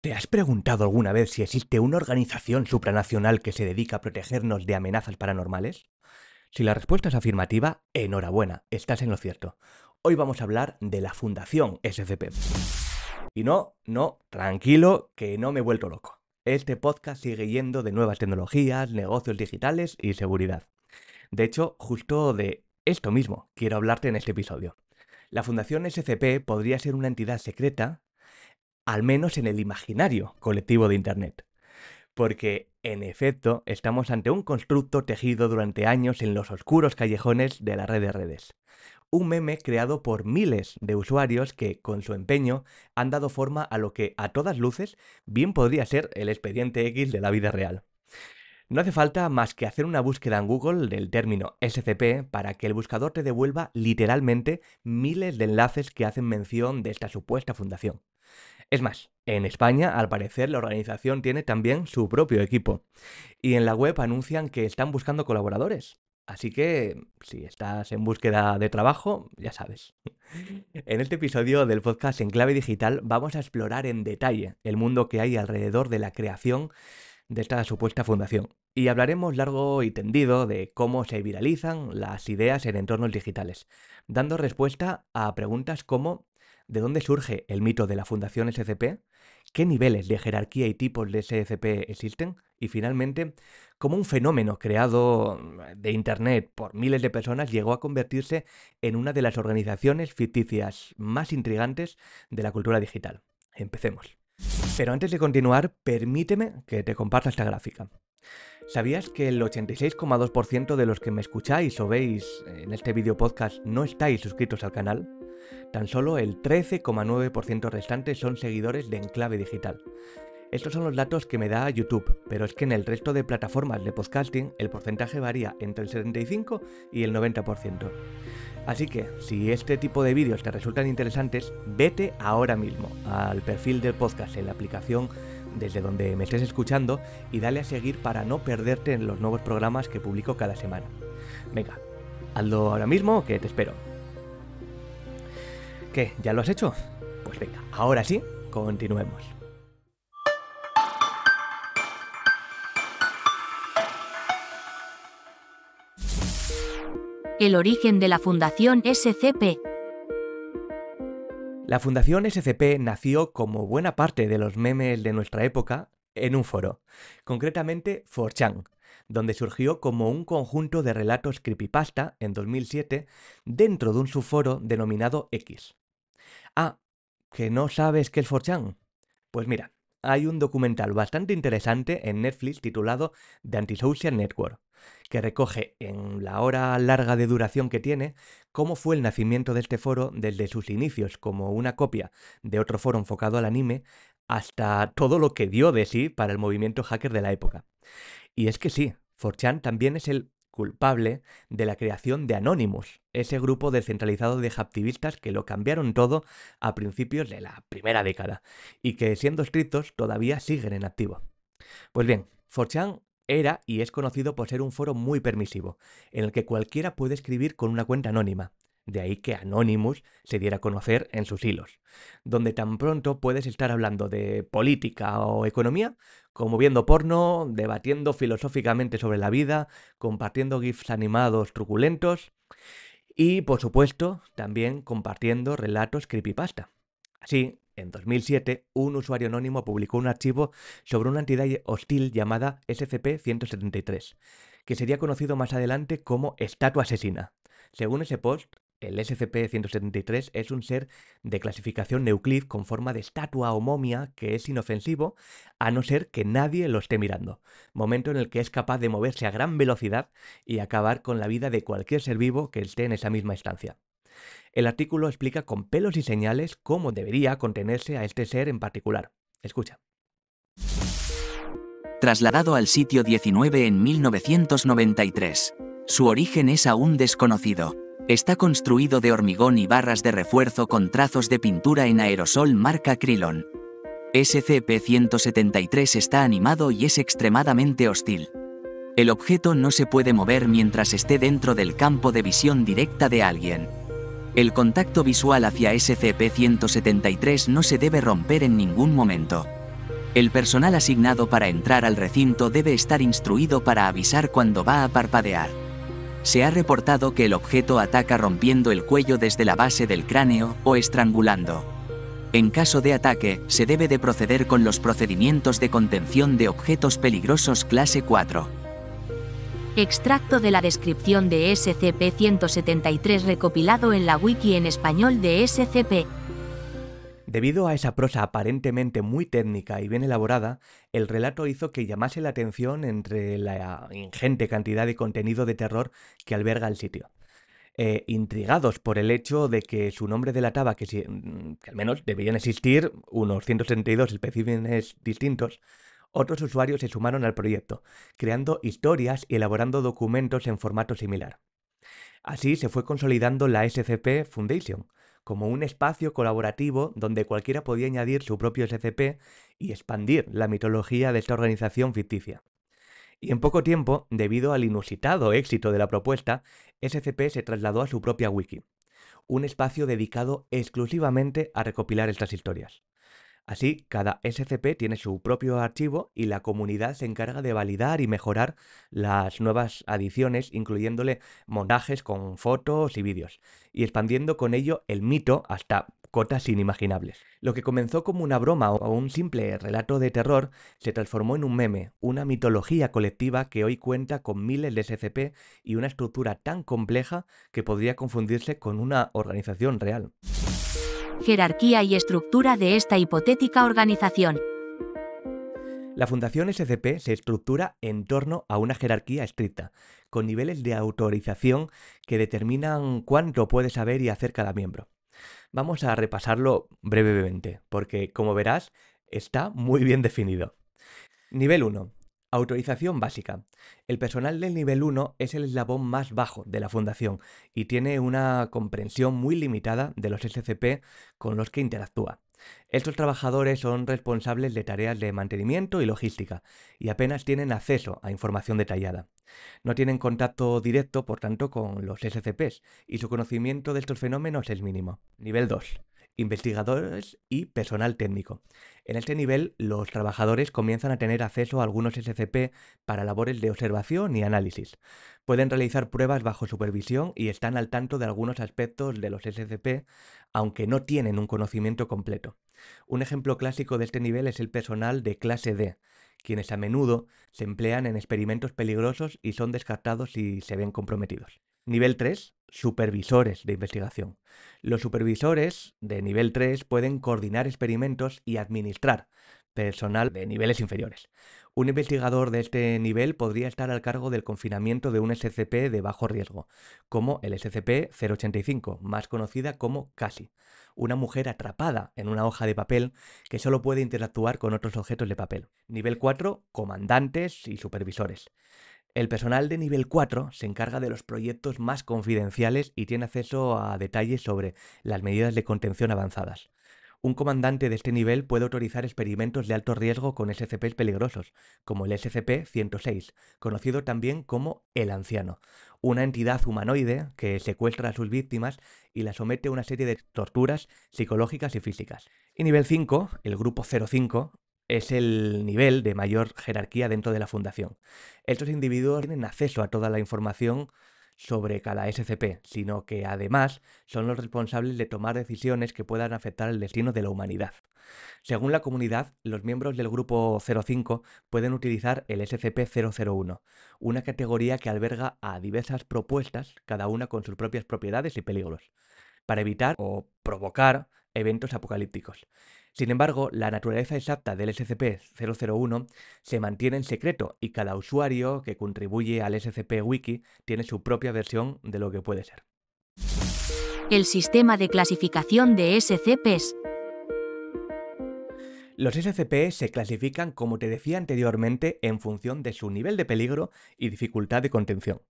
¿Te has preguntado alguna vez si existe una organización supranacional que se dedica a protegernos de amenazas paranormales? Si la respuesta es afirmativa, enhorabuena, estás en lo cierto. Hoy vamos a hablar de la Fundación SCP. Y no, tranquilo, que no me he vuelto loco. Este podcast sigue yendo de nuevas tecnologías, negocios digitales y seguridad. De hecho, justo de esto mismo quiero hablarte en este episodio. La Fundación SCP podría ser una entidad secreta, al menos en el imaginario colectivo de Internet. Porque, en efecto, estamos ante un constructo tejido durante años en los oscuros callejones de la red de redes. Un meme creado por miles de usuarios que, con su empeño, han dado forma a lo que, a todas luces, bien podría ser el expediente X de la vida real. No hace falta más que hacer una búsqueda en Google del término SCP para que el buscador te devuelva literalmente miles de enlaces que hacen mención de esta supuesta fundación. Es más, en España, al parecer, la organización tiene también su propio equipo. Y en la web anuncian que están buscando colaboradores. Así que, si estás en búsqueda de trabajo, ya sabes. En este episodio del podcast En Clave Digital vamos a explorar en detalle el mundo que hay alrededor de la creación de esta supuesta fundación. Y hablaremos largo y tendido de cómo se viralizan las ideas en entornos digitales, dando respuesta a preguntas como ¿de dónde surge el mito de la Fundación SCP? ¿Qué niveles de jerarquía y tipos de SCP existen? Y finalmente, ¿cómo un fenómeno creado de Internet por miles de personas llegó a convertirse en una de las organizaciones ficticias más intrigantes de la cultura digital? Empecemos. Pero antes de continuar, permíteme que te comparta esta gráfica. ¿Sabías que el 86,2% de los que me escucháis o veis en este video podcast no estáis suscritos al canal? Tan solo el 13,9% restante son seguidores de Enclave Digital. Estos son los datos que me da YouTube, pero es que en el resto de plataformas de podcasting el porcentaje varía entre el 75 y el 90%. Así que, si este tipo de vídeos te resultan interesantes, vete ahora mismo al perfil del podcast en la aplicación desde donde me estés escuchando y dale a seguir para no perderte en los nuevos programas que publico cada semana. Venga, hazlo ahora mismo que te espero. ¿Qué? ¿Ya lo has hecho? Pues venga, ahora sí, continuemos. El origen de la Fundación SCP. La Fundación SCP nació, como buena parte de los memes de nuestra época, en un foro, concretamente 4chan, donde surgió como un conjunto de relatos creepypasta en 2007 dentro de un subforo denominado X. Ah, ¿que no sabes qué es 4chan? Pues mira, hay un documental bastante interesante en Netflix titulado The Antisocial Network, que recoge en la hora larga de duración que tiene cómo fue el nacimiento de este foro desde sus inicios como una copia de otro foro enfocado al anime hasta todo lo que dio de sí para el movimiento hacker de la época. Y es que sí, 4chan también es el culpable de la creación de Anonymous, ese grupo descentralizado de hacktivistas que lo cambiaron todo a principios de la primera década y que, siendo estrictos, todavía siguen en activo. Pues bien, 4chan era y es conocido por ser un foro muy permisivo, en el que cualquiera puede escribir con una cuenta anónima. De ahí que Anonymous se diera a conocer en sus hilos, donde tan pronto puedes estar hablando de política o economía, como viendo porno, debatiendo filosóficamente sobre la vida, compartiendo GIFs animados truculentos y, por supuesto, también compartiendo relatos creepypasta. Así, en 2007, un usuario anónimo publicó un archivo sobre una entidad hostil llamada SCP-173, que sería conocido más adelante como Estatua Asesina. Según ese post, el SCP-173 es un ser de clasificación Euclid con forma de estatua o momia que es inofensivo a no ser que nadie lo esté mirando, momento en el que es capaz de moverse a gran velocidad y acabar con la vida de cualquier ser vivo que esté en esa misma estancia. El artículo explica con pelos y señales cómo debería contenerse a este ser en particular. Escucha. Trasladado al sitio 19 en 1993. Su origen es aún desconocido. Está construido de hormigón y barras de refuerzo con trazos de pintura en aerosol marca Krylon. SCP-173 está animado y es extremadamente hostil. El objeto no se puede mover mientras esté dentro del campo de visión directa de alguien. El contacto visual hacia SCP-173 no se debe romper en ningún momento. El personal asignado para entrar al recinto debe estar instruido para avisar cuando va a parpadear. Se ha reportado que el objeto ataca rompiendo el cuello desde la base del cráneo o estrangulando. En caso de ataque, se debe de proceder con los procedimientos de contención de objetos peligrosos clase 4. Extracto de la descripción de SCP-173 recopilado en la wiki en español de SCP. Debido a esa prosa aparentemente muy técnica y bien elaborada, el relato hizo que llamase la atención entre la ingente cantidad de contenido de terror que alberga el sitio. Intrigados por el hecho de que su nombre delataba que al menos debían existir unos 162 especímenes distintos, otros usuarios se sumaron al proyecto, creando historias y elaborando documentos en formato similar. Así se fue consolidando la SCP Foundation, como un espacio colaborativo donde cualquiera podía añadir su propio SCP y expandir la mitología de esta organización ficticia. Y en poco tiempo, debido al inusitado éxito de la propuesta, SCP se trasladó a su propia wiki, un espacio dedicado exclusivamente a recopilar estas historias. Así, cada SCP tiene su propio archivo y la comunidad se encarga de validar y mejorar las nuevas adiciones, incluyéndole montajes con fotos y vídeos, y expandiendo con ello el mito hasta cotas inimaginables. Lo que comenzó como una broma o un simple relato de terror se transformó en un meme, una mitología colectiva que hoy cuenta con miles de SCP y una estructura tan compleja que podría confundirse con una organización real. Jerarquía y estructura de esta hipotética organización. La Fundación SCP se estructura en torno a una jerarquía estricta, con niveles de autorización que determinan cuánto puede saber y hacer cada miembro. Vamos a repasarlo brevemente, porque como verás, está muy bien definido. Nivel 1. Autorización básica. El personal del nivel 1 es el eslabón más bajo de la fundación y tiene una comprensión muy limitada de los SCP con los que interactúa. Estos trabajadores son responsables de tareas de mantenimiento y logística y apenas tienen acceso a información detallada. No tienen contacto directo, por tanto, con los SCPs y su conocimiento de estos fenómenos es mínimo. Nivel 2. Investigadores y personal técnico. En este nivel, los trabajadores comienzan a tener acceso a algunos SCP para labores de observación y análisis. Pueden realizar pruebas bajo supervisión y están al tanto de algunos aspectos de los SCP, aunque no tienen un conocimiento completo. Un ejemplo clásico de este nivel es el personal de clase D, quienes a menudo se emplean en experimentos peligrosos y son descartados si se ven comprometidos. Nivel 3. Supervisores de investigación. Los supervisores de nivel 3 pueden coordinar experimentos y administrar personal de niveles inferiores. Un investigador de este nivel podría estar al cargo del confinamiento de un SCP de bajo riesgo, como el SCP-085, más conocida como Cassie, una mujer atrapada en una hoja de papel que solo puede interactuar con otros objetos de papel. Nivel 4. Comandantes y supervisores. El personal de nivel 4 se encarga de los proyectos más confidenciales y tiene acceso a detalles sobre las medidas de contención avanzadas. Un comandante de este nivel puede autorizar experimentos de alto riesgo con SCPs peligrosos, como el SCP-106, conocido también como el Anciano, una entidad humanoide que secuestra a sus víctimas y las somete a una serie de torturas psicológicas y físicas. Y nivel 5, el grupo 05, es el nivel de mayor jerarquía dentro de la fundación. Estos individuos tienen acceso a toda la información sobre cada SCP, sino que además son los responsables de tomar decisiones que puedan afectar el destino de la humanidad. Según la comunidad, los miembros del grupo 05 pueden utilizar el SCP-001, una categoría que alberga a diversas propuestas, cada una con sus propias propiedades y peligros, para evitar o provocar eventos apocalípticos. Sin embargo, la naturaleza exacta del SCP-001 se mantiene en secreto y cada usuario que contribuye al SCP-Wiki tiene su propia versión de lo que puede ser. El sistema de clasificación de SCPs. Los SCP se clasifican, como te decía anteriormente, en función de su nivel de peligro y dificultad de contención.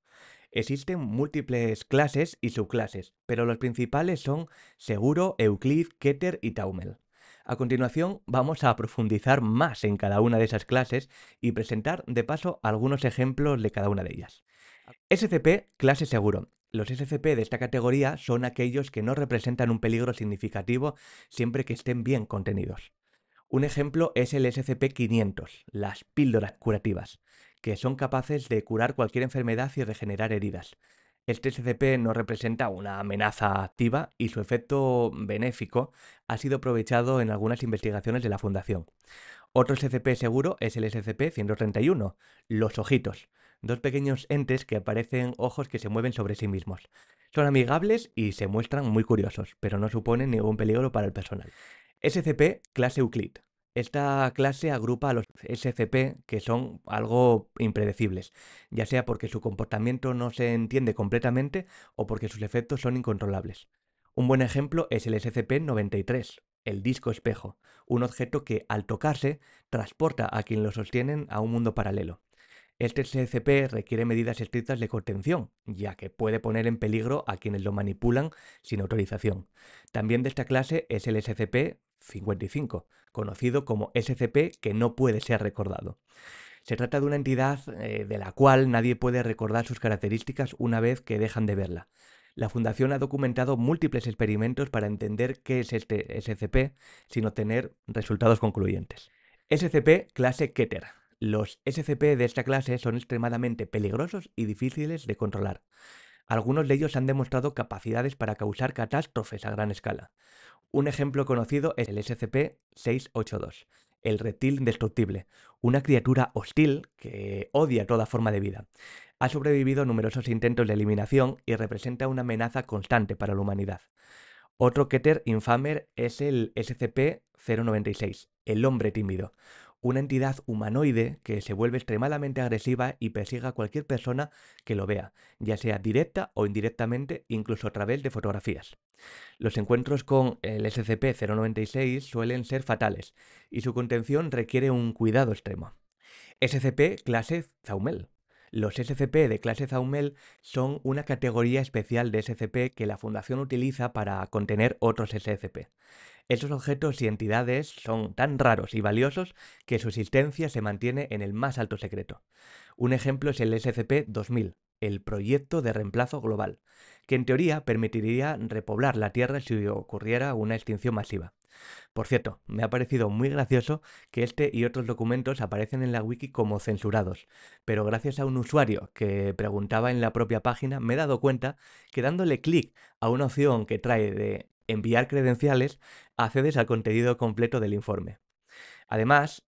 Existen múltiples clases y subclases, pero los principales son Seguro, Euclid, Keter y Taumel. A continuación vamos a profundizar más en cada una de esas clases y presentar de paso algunos ejemplos de cada una de ellas. SCP clase Seguro. Los SCP de esta categoría son aquellos que no representan un peligro significativo siempre que estén bien contenidos. Un ejemplo es el SCP-500, las píldoras curativas, que son capaces de curar cualquier enfermedad y regenerar heridas. Este SCP no representa una amenaza activa y su efecto benéfico ha sido aprovechado en algunas investigaciones de la Fundación. Otro SCP seguro es el SCP-131, los ojitos, dos pequeños entes que parecen ojos que se mueven sobre sí mismos. Son amigables y se muestran muy curiosos, pero no suponen ningún peligro para el personal. SCP clase Euclid. Esta clase agrupa a los SCP que son algo impredecibles, ya sea porque su comportamiento no se entiende completamente o porque sus efectos son incontrolables. Un buen ejemplo es el SCP-93, el disco espejo, un objeto que al tocarse transporta a quien lo sostienen a un mundo paralelo. Este SCP requiere medidas estrictas de contención, ya que puede poner en peligro a quienes lo manipulan sin autorización. También de esta clase es el SCP-55, conocido como SCP que no puede ser recordado. Se trata de una entidad de la cual nadie puede recordar sus características una vez que dejan de verla. La Fundación ha documentado múltiples experimentos para entender qué es este SCP sin obtener resultados concluyentes. SCP clase Keter. Los SCP de esta clase son extremadamente peligrosos y difíciles de controlar. Algunos de ellos han demostrado capacidades para causar catástrofes a gran escala. Un ejemplo conocido es el SCP-682, el reptil indestructible, una criatura hostil que odia toda forma de vida. Ha sobrevivido a numerosos intentos de eliminación y representa una amenaza constante para la humanidad. Otro Keter infame es el SCP-096, el hombre tímido, una entidad humanoide que se vuelve extremadamente agresiva y persigue a cualquier persona que lo vea, ya sea directa o indirectamente, incluso a través de fotografías. Los encuentros con el SCP-096 suelen ser fatales y su contención requiere un cuidado extremo. SCP clase Zaumel. Los SCP de clase Zaumel son una categoría especial de SCP que la Fundación utiliza para contener otros SCP. Estos objetos y entidades son tan raros y valiosos que su existencia se mantiene en el más alto secreto. Un ejemplo es el SCP-2000, el proyecto de reemplazo global, que en teoría permitiría repoblar la Tierra si ocurriera una extinción masiva. Por cierto, me ha parecido muy gracioso que este y otros documentos aparecen en la wiki como censurados, pero gracias a un usuario que preguntaba en la propia página me he dado cuenta que dándole clic a una opción que trae de enviar credenciales, accedes al contenido completo del informe. Además,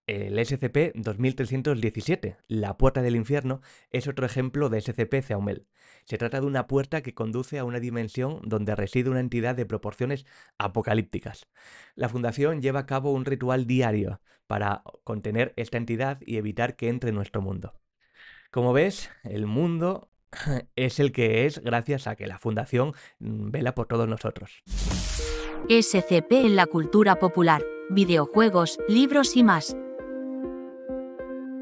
el SCP-2317, la puerta del infierno, es otro ejemplo de SCP-Zaumel. Se trata de una puerta que conduce a una dimensión donde reside una entidad de proporciones apocalípticas. La Fundación lleva a cabo un ritual diario para contener esta entidad y evitar que entre en nuestro mundo. Como ves, el mundo es el que es gracias a que la Fundación vela por todos nosotros. SCP en la cultura popular, videojuegos, libros y más.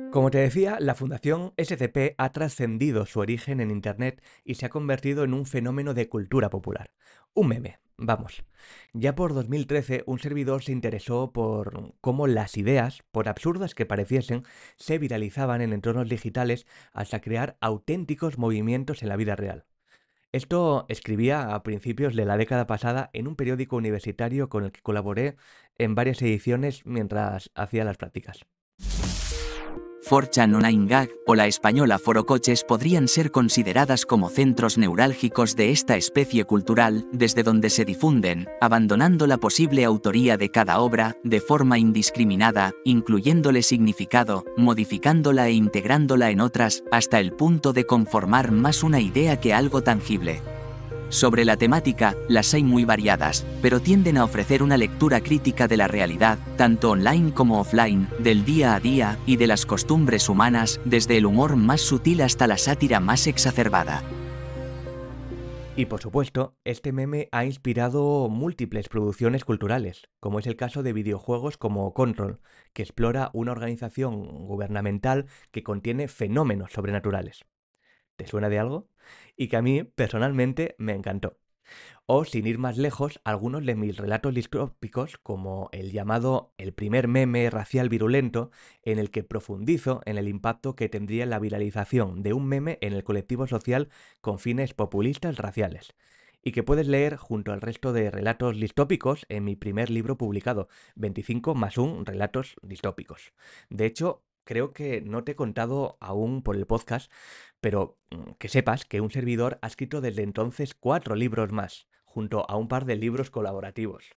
Como te decía, la Fundación SCP ha trascendido su origen en Internet y se ha convertido en un fenómeno de cultura popular. Un meme, vamos. Ya por 2013, un servidor se interesó por cómo las ideas, por absurdas que pareciesen, se viralizaban en entornos digitales hasta crear auténticos movimientos en la vida real. Esto escribía a principios de la década pasada en un periódico universitario con el que colaboré en varias ediciones mientras hacía las prácticas. 4chan o 9gag, o la española Forocoches podrían ser consideradas como centros neurálgicos de esta especie cultural, desde donde se difunden, abandonando la posible autoría de cada obra, de forma indiscriminada, incluyéndole significado, modificándola e integrándola en otras, hasta el punto de conformar más una idea que algo tangible. Sobre la temática, las hay muy variadas, pero tienden a ofrecer una lectura crítica de la realidad, tanto online como offline, del día a día, y de las costumbres humanas, desde el humor más sutil hasta la sátira más exacerbada. Y por supuesto, este meme ha inspirado múltiples producciones culturales, como es el caso de videojuegos como Control, que explora una organización gubernamental que contiene fenómenos sobrenaturales. ¿Te suena de algo? Y que a mí, personalmente, me encantó. O, sin ir más lejos, algunos de mis relatos distópicos, como el llamado El primer meme racial virulento, en el que profundizo en el impacto que tendría la viralización de un meme en el colectivo social con fines populistas raciales. y que puedes leer junto al resto de relatos distópicos en mi primer libro publicado, 25 más 1 relatos distópicos. De hecho, creo que no te he contado aún por el podcast, pero que sepas que un servidor ha escrito desde entonces 4 libros más, junto a un par de libros colaborativos,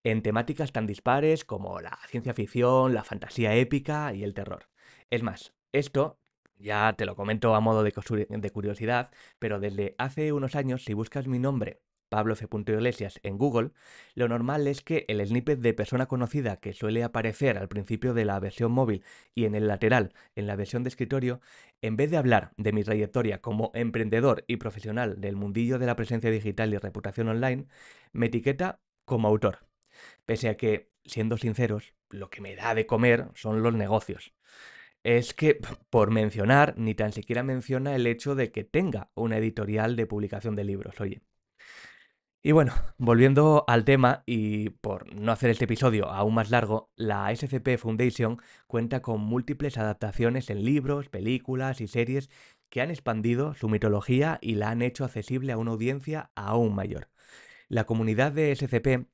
en temáticas tan dispares como la ciencia ficción, la fantasía épica y el terror. Es más, esto ya te lo comento a modo de curiosidad, pero desde hace unos años, si buscas mi nombre, Pablo F. Iglesias, en Google, lo normal es que el snippet de persona conocida que suele aparecer al principio de la versión móvil y en el lateral, en la versión de escritorio, en vez de hablar de mi trayectoria como emprendedor y profesional del mundillo de la presencia digital y reputación online, me etiqueta como autor. Pese a que, siendo sinceros, lo que me da de comer son los negocios. Es que, por mencionar, ni tan siquiera menciona el hecho de que tenga una editorial de publicación de libros, oye. Y bueno, volviendo al tema y por no hacer este episodio aún más largo, la SCP Foundation cuenta con múltiples adaptaciones en libros, películas y series que han expandido su mitología y la han hecho accesible a una audiencia aún mayor. La comunidad de SCP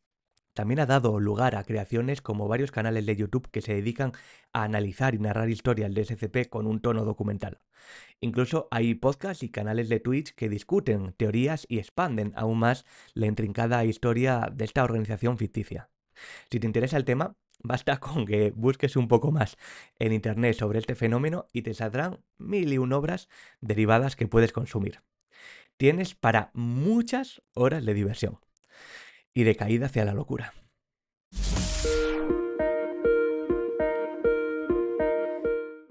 también ha dado lugar a creaciones como varios canales de YouTube que se dedican a analizar y narrar historias de SCP con un tono documental. Incluso hay podcasts y canales de Twitch que discuten teorías y expanden aún más la intrincada historia de esta organización ficticia. Si te interesa el tema, basta con que busques un poco más en internet sobre este fenómeno y te saldrán 1001 obras derivadas que puedes consumir. Tienes para muchas horas de diversión y de caída hacia la locura.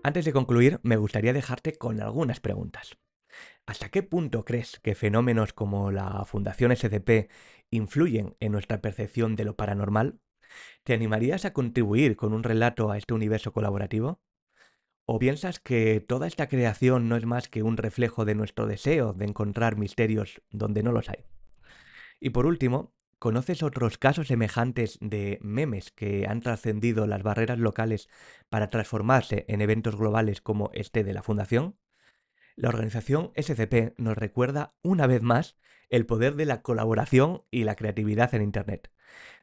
Antes de concluir, me gustaría dejarte con algunas preguntas. ¿Hasta qué punto crees que fenómenos como la Fundación SCP influyen en nuestra percepción de lo paranormal? ¿Te animarías a contribuir con un relato a este universo colaborativo? ¿O piensas que toda esta creación no es más que un reflejo de nuestro deseo de encontrar misterios donde no los hay? Y por último, ¿conoces otros casos semejantes de memes que han trascendido las barreras locales para transformarse en eventos globales como este de la Fundación? La organización SCP nos recuerda una vez más el poder de la colaboración y la creatividad en Internet,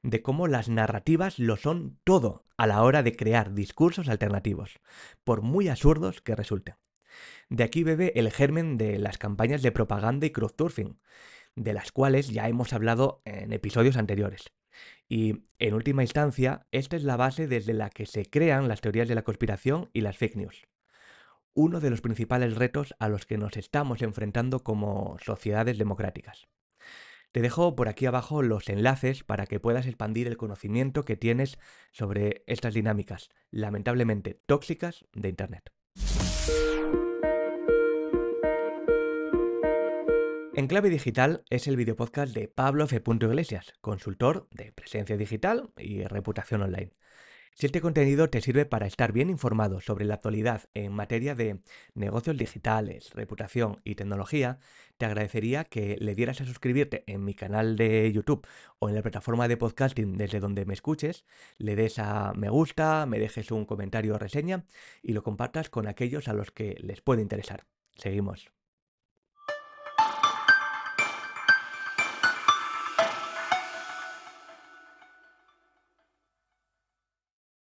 de cómo las narrativas lo son todo a la hora de crear discursos alternativos, por muy absurdos que resulten. De aquí bebe el germen de las campañas de propaganda y crowdsurfing, de las cuales ya hemos hablado en episodios anteriores. Y, en última instancia, esta es la base desde la que se crean las teorías de la conspiración y las fake news. Uno de los principales retos a los que nos estamos enfrentando como sociedades democráticas. Te dejo por aquí abajo los enlaces para que puedas expandir el conocimiento que tienes sobre estas dinámicas, lamentablemente tóxicas, de Internet. Enclave Digital es el videopodcast de Pablo F. Iglesias, consultor de presencia digital y reputación online. Si este contenido te sirve para estar bien informado sobre la actualidad en materia de negocios digitales, reputación y tecnología, te agradecería que le dieras a suscribirte en mi canal de YouTube o en la plataforma de podcasting desde donde me escuches, le des a me gusta, me dejes un comentario o reseña y lo compartas con aquellos a los que les puede interesar. Seguimos.